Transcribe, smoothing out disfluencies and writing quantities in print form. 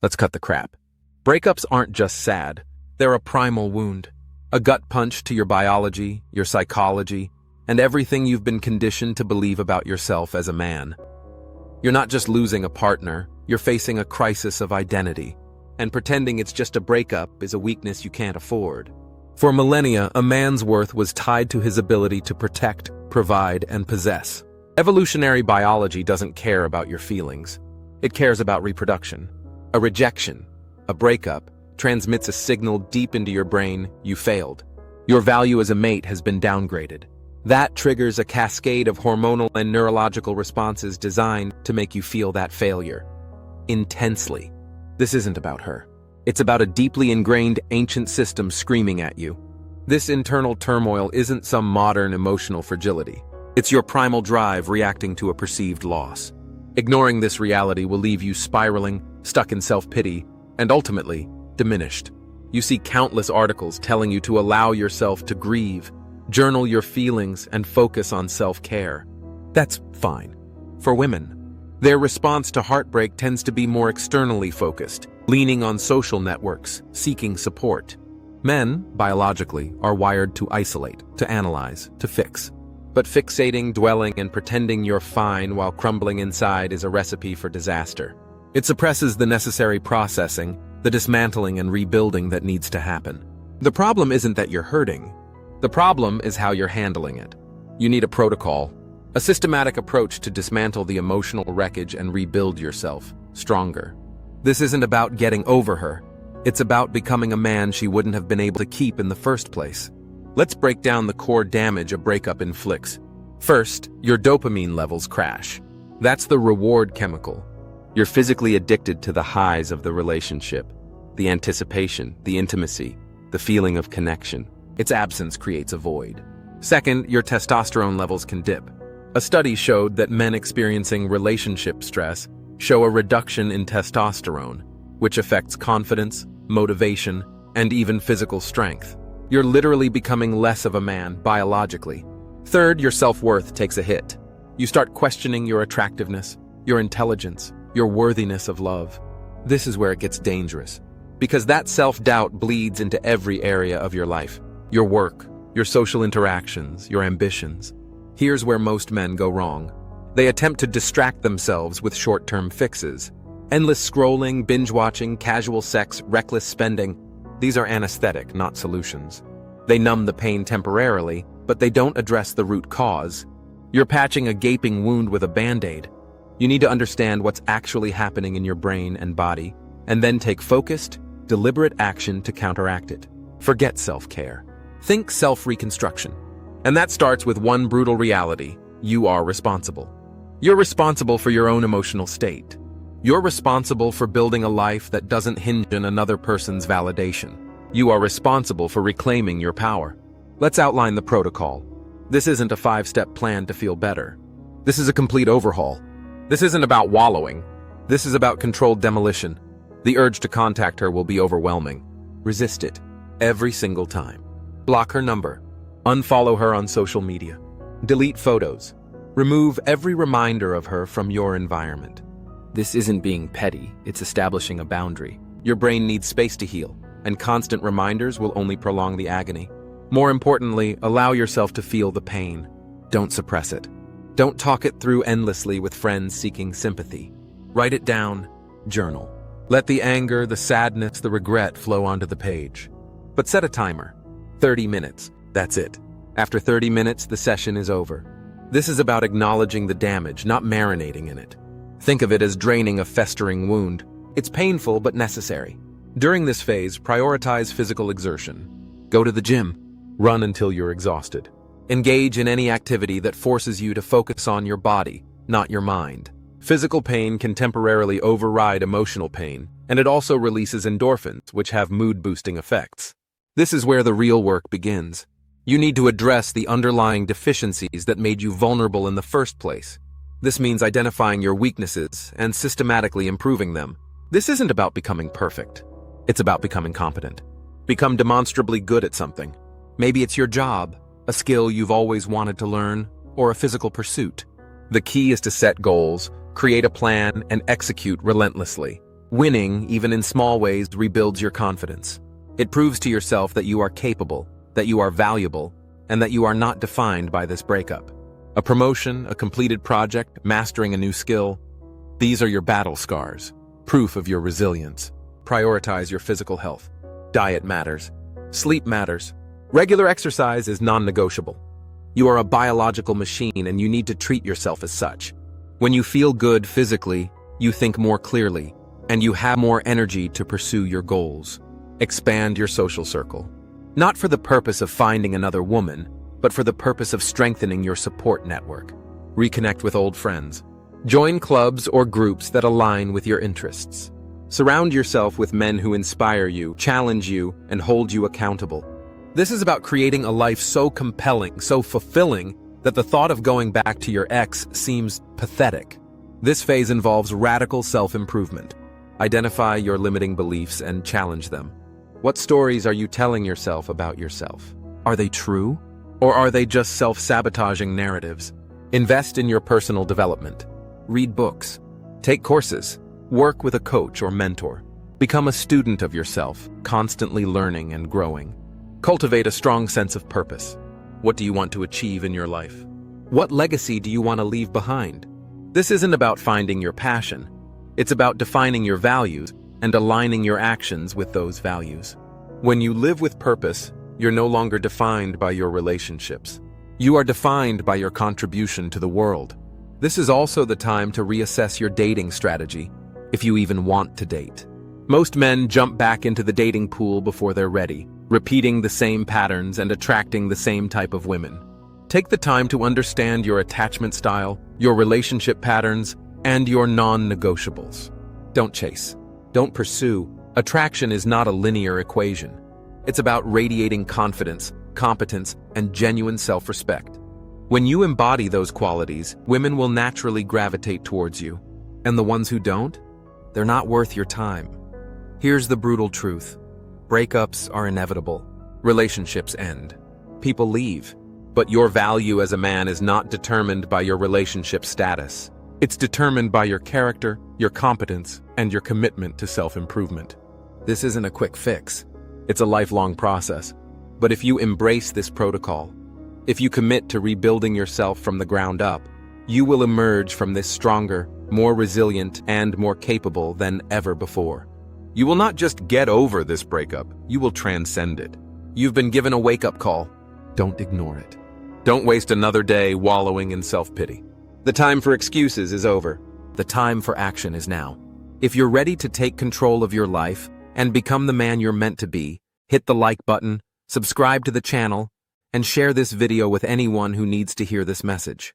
Let's cut the crap. Breakups aren't just sad. They're a primal wound. A gut punch to your biology, your psychology, and everything you've been conditioned to believe about yourself as a man. You're not just losing a partner, you're facing a crisis of identity. And pretending it's just a breakup is a weakness you can't afford. For millennia, a man's worth was tied to his ability to protect, provide, and possess. Evolutionary biology doesn't care about your feelings. It cares about reproduction. A rejection, a breakup, transmits a signal deep into your brain: you failed. Your value as a mate has been downgraded. That triggers a cascade of hormonal and neurological responses designed to make you feel that failure intensely. This isn't about her. It's about a deeply ingrained ancient system screaming at you. This internal turmoil isn't some modern emotional fragility. It's your primal drive reacting to a perceived loss. Ignoring this reality will leave you spiraling, stuck in self-pity, and ultimately, diminished. You see countless articles telling you to allow yourself to grieve, journal your feelings, and focus on self-care. That's fine. For women, their response to heartbreak tends to be more externally focused, leaning on social networks, seeking support. Men, biologically, are wired to isolate, to analyze, to fix. But fixating, dwelling, and pretending you're fine while crumbling inside is a recipe for disaster. It suppresses the necessary processing, the dismantling and rebuilding that needs to happen. The problem isn't that you're hurting. The problem is how you're handling it. You need a protocol, a systematic approach to dismantle the emotional wreckage and rebuild yourself stronger. This isn't about getting over her. It's about becoming a man she wouldn't have been able to keep in the first place. Let's break down the core damage a breakup inflicts. First, your dopamine levels crash. That's the reward chemical. You're physically addicted to the highs of the relationship, the anticipation, the intimacy, the feeling of connection. Its absence creates a void. Second, your testosterone levels can dip. A study showed that men experiencing relationship stress show a reduction in testosterone, which affects confidence, motivation, and even physical strength. You're literally becoming less of a man biologically. Third, your self-worth takes a hit. You start questioning your attractiveness, your intelligence, your worthiness of love. This is where it gets dangerous, because that self-doubt bleeds into every area of your life. Your work, your social interactions, your ambitions. Here's where most men go wrong. They attempt to distract themselves with short-term fixes. Endless scrolling, binge-watching, casual sex, reckless spending. These are anesthetic, not solutions. They numb the pain temporarily, but they don't address the root cause. You're patching a gaping wound with a Band-Aid. You need to understand what's actually happening in your brain and body, and then take focused, deliberate action to counteract it. Forget self-care. Think self-reconstruction. And that starts with one brutal reality: you are responsible. You're responsible for your own emotional state. You're responsible for building a life that doesn't hinge on another person's validation. You are responsible for reclaiming your power. Let's outline the protocol. This isn't a 5-step plan to feel better. This is a complete overhaul. This isn't about wallowing. This is about controlled demolition. The urge to contact her will be overwhelming. Resist it every single time. Block her number. Unfollow her on social media. Delete photos. Remove every reminder of her from your environment. This isn't being petty, it's establishing a boundary. Your brain needs space to heal, and constant reminders will only prolong the agony. More importantly, allow yourself to feel the pain. Don't suppress it. Don't talk it through endlessly with friends seeking sympathy. Write it down. Journal. Let the anger, the sadness, the regret flow onto the page. But set a timer. 30 minutes. That's it. After 30 minutes, the session is over. This is about acknowledging the damage, not marinating in it. Think of it as draining a festering wound. It's painful but necessary. During this phase, prioritize physical exertion. Go to the gym. Run until you're exhausted. Engage in any activity that forces you to focus on your body, not your mind. Physical pain can temporarily override emotional pain, and it also releases endorphins, which have mood-boosting effects. This is where the real work begins. You need to address the underlying deficiencies that made you vulnerable in the first place. This means identifying your weaknesses and systematically improving them. This isn't about becoming perfect. It's about becoming competent. Become demonstrably good at something. Maybe it's your job, a skill you've always wanted to learn, or a physical pursuit. The key is to set goals, create a plan, and execute relentlessly. Winning, even in small ways, rebuilds your confidence. It proves to yourself that you are capable, that you are valuable, and that you are not defined by this breakup. A promotion, a completed project, mastering a new skill, these are your battle scars, proof of your resilience. Prioritize your physical health. Diet matters. Sleep matters. Regular exercise is non-negotiable. You are a biological machine and you need to treat yourself as such. When you feel good physically, you think more clearly, and you have more energy to pursue your goals. Expand your social circle. Not for the purpose of finding another woman, but for the purpose of strengthening your support network. Reconnect with old friends. Join clubs or groups that align with your interests. Surround yourself with men who inspire you, challenge you, and hold you accountable. This is about creating a life so compelling, so fulfilling, that the thought of going back to your ex seems pathetic. This phase involves radical self-improvement. Identify your limiting beliefs and challenge them. What stories are you telling yourself about yourself? Are they true? Or are they just self-sabotaging narratives? Invest in your personal development. Read books. Take courses. Work with a coach or mentor. Become a student of yourself, constantly learning and growing. Cultivate a strong sense of purpose. What do you want to achieve in your life? What legacy do you want to leave behind? This isn't about finding your passion. It's about defining your values and aligning your actions with those values. When you live with purpose, you're no longer defined by your relationships. You are defined by your contribution to the world. This is also the time to reassess your dating strategy, if you even want to date. Most men jump back into the dating pool before they're ready, repeating the same patterns and attracting the same type of women. Take the time to understand your attachment style, your relationship patterns, and your non-negotiables. Don't chase. Don't pursue. Attraction is not a linear equation. It's about radiating confidence, competence, and genuine self-respect. When you embody those qualities, women will naturally gravitate towards you. And the ones who don't? They're not worth your time. Here's the brutal truth. Breakups are inevitable. Relationships end. People leave. But your value as a man is not determined by your relationship status. It's determined by your character, your competence, and your commitment to self-improvement. This isn't a quick fix. It's a lifelong process. But if you embrace this protocol, if you commit to rebuilding yourself from the ground up, you will emerge from this stronger, more resilient, and more capable than ever before. You will not just get over this breakup, you will transcend it. You've been given a wake-up call. Don't ignore it. Don't waste another day wallowing in self-pity. The time for excuses is over. The time for action is now. If you're ready to take control of your life and become the man you're meant to be, hit the like button, subscribe to the channel, and share this video with anyone who needs to hear this message.